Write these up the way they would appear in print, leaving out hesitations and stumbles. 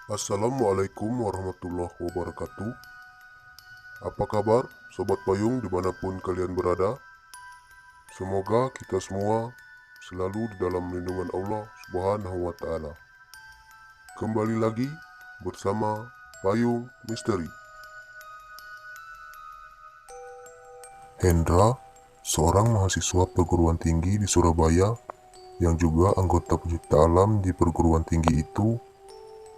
Assalamualaikum warahmatullahi wabarakatuh. Apa kabar Sobat Payung dimanapun kalian berada? Semoga kita semua selalu di dalam lindungan Allah Subhanahu wa Ta'ala. Kembali lagi bersama Payung Misteri. Hendra, seorang mahasiswa perguruan tinggi di Surabaya yang juga anggota pencipta alam di perguruan tinggi itu,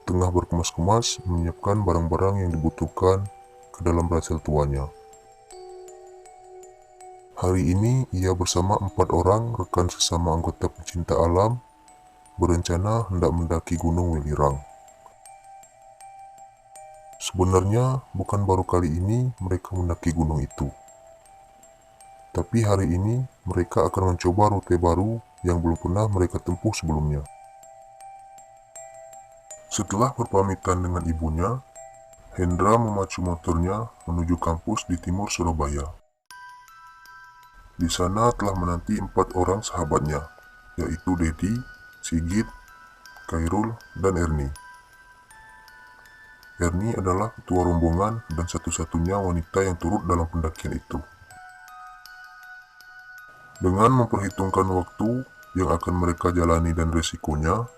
tengah berkemas-kemas menyiapkan barang-barang yang dibutuhkan ke dalam ransel tuanya. Hari ini ia bersama 4 orang rekan sesama anggota pecinta alam berencana hendak mendaki Gunung Welirang. Sebenarnya bukan baru kali ini mereka mendaki gunung itu. Tapi hari ini mereka akan mencoba rute baru yang belum pernah mereka tempuh sebelumnya. Setelah berpamitan dengan ibunya, Hendra memacu motornya menuju kampus di timur Surabaya. Di sana telah menanti 4 orang sahabatnya, yaitu Dedi, Sigit, Khairul, dan Erni. Erni adalah ketua rombongan dan satu-satunya wanita yang turut dalam pendakian itu. Dengan memperhitungkan waktu yang akan mereka jalani dan resikonya,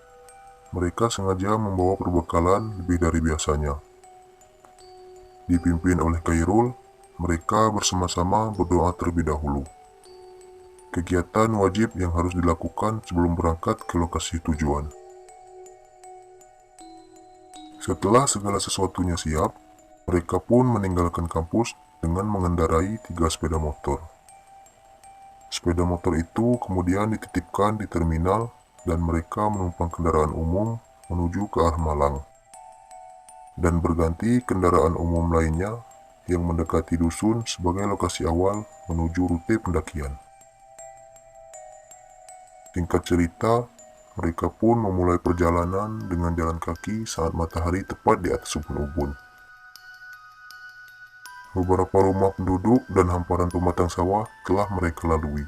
mereka sengaja membawa perbekalan lebih dari biasanya. Dipimpin oleh Khairul, mereka bersama-sama berdoa terlebih dahulu. Kegiatan wajib yang harus dilakukan sebelum berangkat ke lokasi tujuan. Setelah segala sesuatunya siap, mereka pun meninggalkan kampus dengan mengendarai 3 sepeda motor. Sepeda motor itu kemudian dititipkan di terminal dan mereka menumpang kendaraan umum menuju ke arah Malang. Dan berganti kendaraan umum lainnya yang mendekati dusun sebagai lokasi awal menuju rute pendakian. Singkat cerita, mereka pun memulai perjalanan dengan jalan kaki saat matahari tepat di atas ubun-ubun. Beberapa rumah penduduk dan hamparan pematang sawah telah mereka lalui.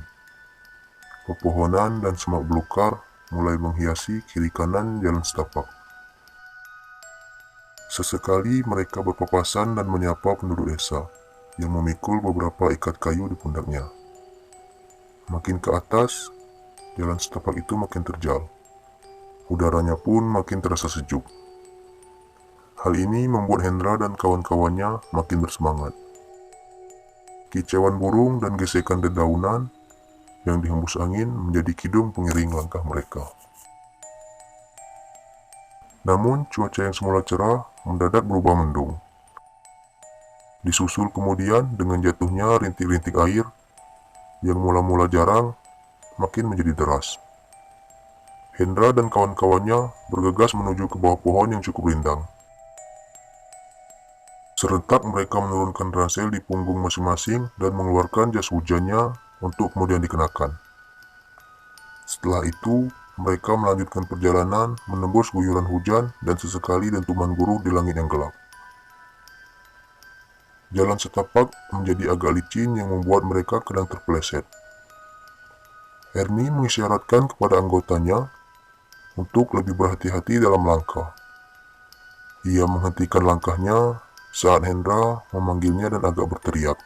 Pepohonan dan semak belukar mulai menghiasi kiri kanan jalan setapak. Sesekali mereka berpapasan dan menyapa penduduk desa yang memikul beberapa ikat kayu di pundaknya. Makin ke atas, jalan setapak itu makin terjal. Udaranya pun makin terasa sejuk. Hal ini membuat Hendra dan kawan-kawannya makin bersemangat. Kicauan burung dan gesekan dedaunan yang dihembus angin menjadi kidung pengiring langkah mereka. Namun cuaca yang semula cerah mendadak berubah mendung. Disusul kemudian dengan jatuhnya rintik-rintik air yang mula-mula jarang makin menjadi deras. Hendra dan kawan-kawannya bergegas menuju ke bawah pohon yang cukup rindang. Serentak mereka menurunkan ransel di punggung masing-masing dan mengeluarkan jas hujannya untuk kemudian dikenakan. Setelah itu, mereka melanjutkan perjalanan menembus guyuran hujan dan sesekali dentuman guru di langit yang gelap. Jalan setapak menjadi agak licin yang membuat mereka kadang terpeleset. Erni mengisyaratkan kepada anggotanya untuk lebih berhati-hati dalam langkah. Ia menghentikan langkahnya saat Hendra memanggilnya dan agak berteriak.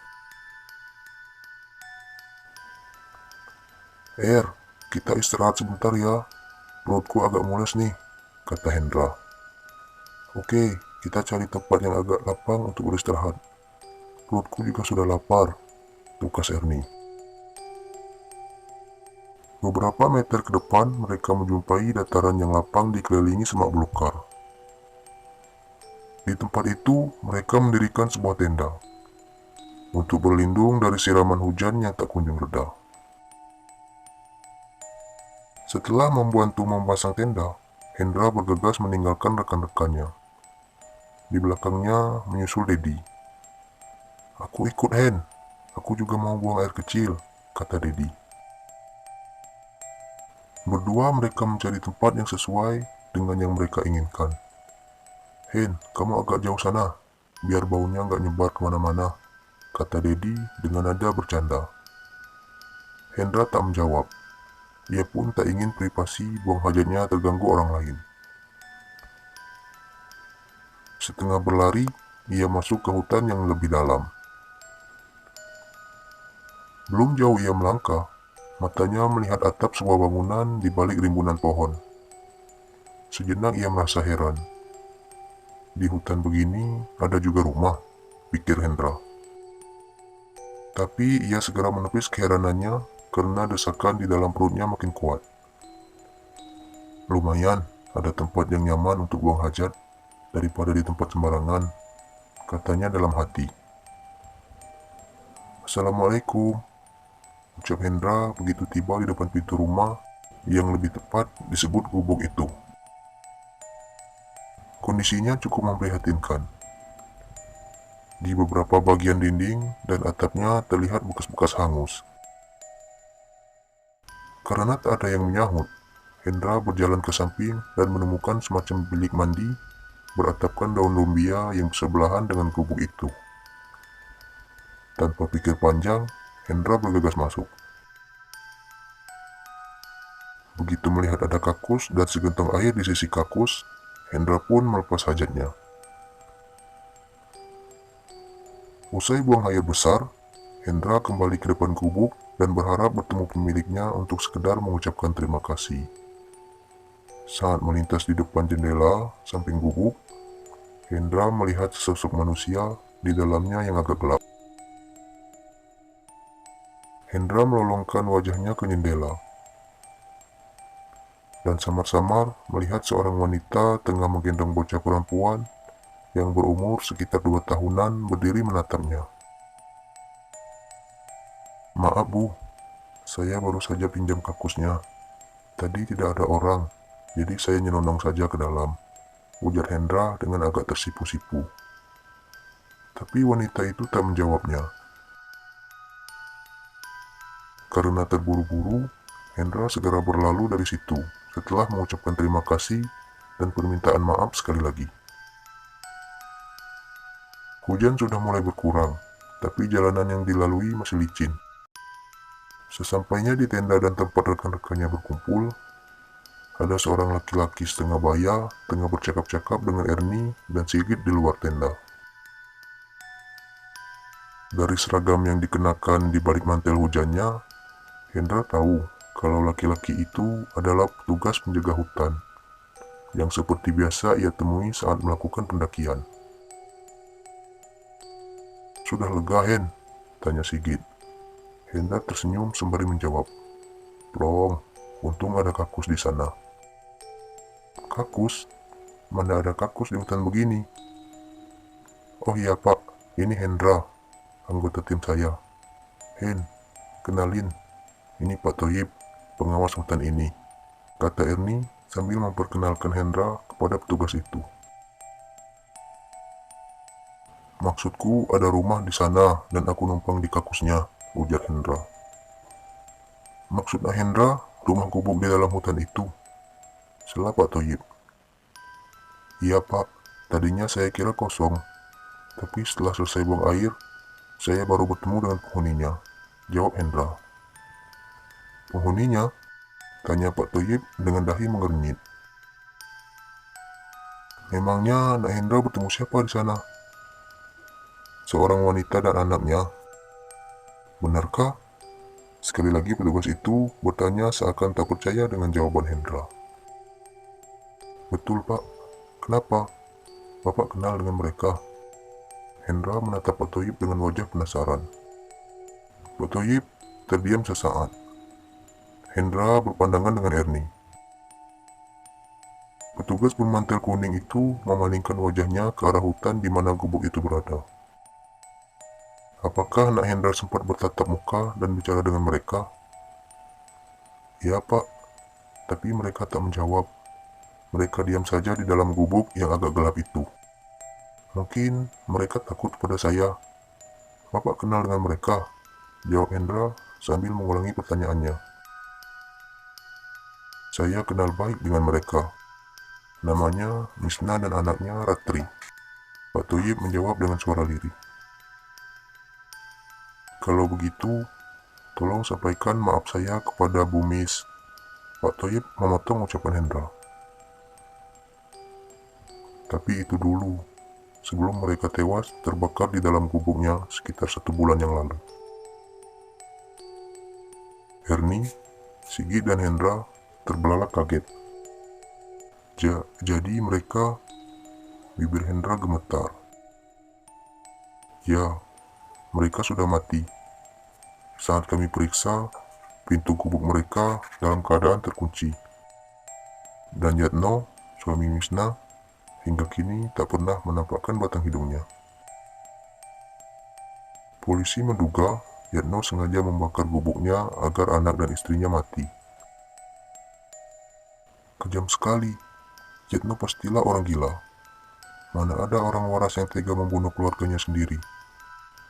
Kita istirahat sebentar ya. Perutku agak mules nih, kata Hendra. Oke, kita cari tempat yang agak lapang untuk beristirahat. Perutku juga sudah lapar, tukas Erni. Beberapa meter ke depan, mereka menjumpai dataran yang lapang dikelilingi semak belukar. Di tempat itu, mereka mendirikan sebuah tenda untuk berlindung dari siraman hujan yang tak kunjung reda. Setelah membantu memasang tenda, Hendra bergegas meninggalkan rekan-rekannya. Di belakangnya menyusul Dedi. Aku ikut Hen, aku juga mau buang air kecil, kata Dedi. Berdua mereka mencari tempat yang sesuai dengan yang mereka inginkan. Hen, kamu agak jauh sana, biar baunya nggak nyebar kemana-mana, kata Dedi dengan nada bercanda. Hendra tak menjawab. Ia pun tak ingin privasi buang hajatnya terganggu orang lain. Setengah berlari, ia masuk ke hutan yang lebih dalam. Belum jauh ia melangkah, matanya melihat atap sebuah bangunan di balik rimbunan pohon. Sejenak ia merasa heran. Di hutan begini ada juga rumah, pikir Hendra. Tapi ia segera menepis keheranannya karena desakan di dalam perutnya makin kuat. Lumayan, ada tempat yang nyaman untuk buang hajat daripada di tempat sembarangan, katanya dalam hati. Assalamualaikum, ucap Hendra begitu tiba di depan pintu rumah yang lebih tepat disebut gubuk itu. Kondisinya cukup memprihatinkan. Di beberapa bagian dinding dan atapnya terlihat bekas-bekas hangus. Karena tak ada yang menyahut, Hendra berjalan ke samping dan menemukan semacam bilik mandi beratapkan daun lumbia yang bersebelahan dengan gubuk itu. Tanpa pikir panjang, Hendra bergegas masuk. Begitu melihat ada kakus dan segentong air di sisi kakus, Hendra pun melepas hajatnya. Usai buang air besar, Hendra kembali ke depan gubuk dan berharap bertemu pemiliknya untuk sekedar mengucapkan terima kasih. Saat melintas di depan jendela samping gubuk, Hendra melihat sesosok manusia di dalamnya yang agak gelap. Hendra melolongkan wajahnya ke jendela dan samar-samar melihat seorang wanita tengah menggendong bocah perempuan yang berumur sekitar 2 tahunan berdiri menatapnya. Maaf Bu, saya baru saja pinjam kakusnya. Tadi tidak ada orang, jadi saya nyelonong saja ke dalam, ujar Hendra dengan agak tersipu-sipu. Tapi wanita itu tak menjawabnya. Karena terburu-buru, Hendra segera berlalu dari situ setelah mengucapkan terima kasih dan permintaan maaf sekali lagi. Hujan sudah mulai berkurang, tapi jalanan yang dilalui masih licin. Sesampainya di tenda dan tempat rekan-rekannya berkumpul, ada seorang laki-laki setengah baya tengah bercakap-cakap dengan Ernie dan Sigit di luar tenda. Dari seragam yang dikenakan di balik mantel hujannya, Hendra tahu kalau laki-laki itu adalah petugas penjaga hutan yang seperti biasa ia temui saat melakukan pendakian. Sudah lega, Hen? Tanya Sigit. Hendra tersenyum sembari menjawab. Belum, untung ada kakus di sana. Kakus? Mana ada kakus di hutan begini? Oh iya Pak, ini Hendra, anggota tim saya. Hen, kenalin, ini Pak Toyib, pengawas hutan ini, kata Ernie sambil memperkenalkan Hendra kepada petugas itu. Maksudku ada rumah di sana dan aku numpang di kakusnya, ujar Hendra. Maksudnya Hendra, rumah gubuk di dalam hutan itu, sela Pak Toyib. Iya Pak, tadinya saya kira kosong, tapi setelah selesai buang air, saya baru bertemu dengan penghuninya, jawab Hendra. Penghuninya? Tanya Pak Toyib dengan dahi mengernyit. Memangnya Nak Hendra bertemu siapa di sana? Seorang wanita dan anaknya. Benarkah? Sekali lagi petugas itu bertanya seakan tak percaya dengan jawaban Hendra. Betul Pak. Kenapa? Bapak kenal dengan mereka? Hendra menatap Pak Toyib dengan wajah penasaran. Pak Toyib terdiam sesaat. Hendra berpandangan dengan Ernie. Petugas bermantel kuning itu memalingkan wajahnya ke arah hutan di mana gubuk itu berada. Apakah Nak Hendra sempat bertatap muka dan bicara dengan mereka? Ya Pak, tapi mereka tak menjawab. Mereka diam saja di dalam gubuk yang agak gelap itu. Mungkin mereka takut pada saya. Bapak kenal dengan mereka? Jawab Hendra sambil mengulangi pertanyaannya. Saya kenal baik dengan mereka. Namanya Misna dan anaknya Ratri. Pak Toyib menjawab dengan suara lirih. Kalau begitu, tolong sampaikan maaf saya kepada Bu Mis. Pak Toyib memotong ucapan Hendra. Tapi itu dulu, sebelum mereka tewas terbakar di dalam gubuknya sekitar 1 bulan yang lalu. Ernie, Sigit, dan Hendra terbelalak kaget. Jadi mereka... Bibir Hendra gemetar. Ya, mereka sudah mati. Saat kami periksa, pintu gubuk mereka dalam keadaan terkunci. Dan Yatno, suami Misna, hingga kini tak pernah menampakkan batang hidungnya. Polisi menduga Yatno sengaja membakar gubuknya agar anak dan istrinya mati. Kejam sekali. Yatno pastilah orang gila. Mana ada orang waras yang tega membunuh keluarganya sendiri.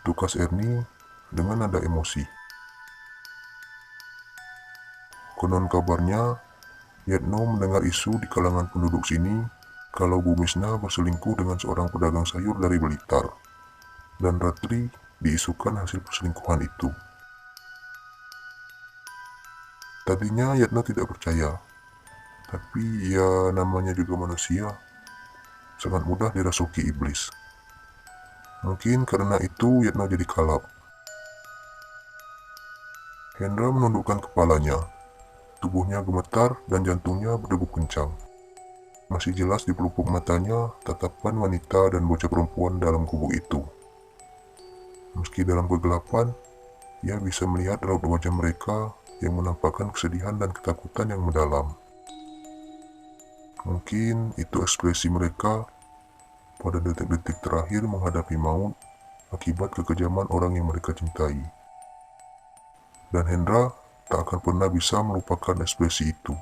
Tukas Ernie dengan nada emosi. Konon kabarnya, Yatno mendengar isu di kalangan penduduk sini kalau Bu Misna berselingkuh dengan seorang pedagang sayur dari Blitar. Dan Ratri diisukan hasil perselingkuhan itu. Tadinya Yatno tidak percaya, tapi ya namanya juga manusia, sangat mudah dirasuki iblis. Mungkin karena itu Yatno jadi kalap. Hendra menundukkan kepalanya. Tubuhnya gemetar dan jantungnya berdegup kencang. Masih jelas di pelupuk matanya tatapan wanita dan bocah perempuan dalam gubuk itu. Meski dalam kegelapan, ia bisa melihat raut wajah mereka yang menampakkan kesedihan dan ketakutan yang mendalam. Mungkin itu ekspresi mereka pada detik-detik terakhir menghadapi maut akibat kekejaman orang yang mereka cintai. Dan Hendra tak akan pernah bisa melupakan ekspresi itu,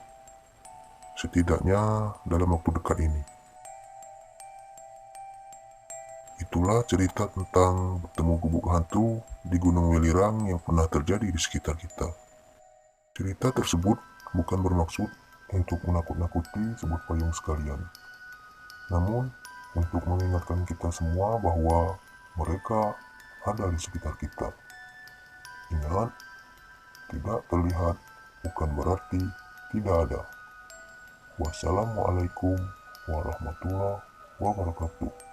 setidaknya dalam waktu dekat ini. Itulah cerita tentang bertemu gubuk hantu di Gunung Welirang yang pernah terjadi di sekitar kita. Cerita tersebut bukan bermaksud untuk menakut-nakuti sobat payung sekalian, namun untuk mengingatkan kita semua bahwa mereka ada di sekitar kita. Ingat, tidak terlihat bukan berarti tidak ada. Wassalamualaikum warahmatullahi wabarakatuh.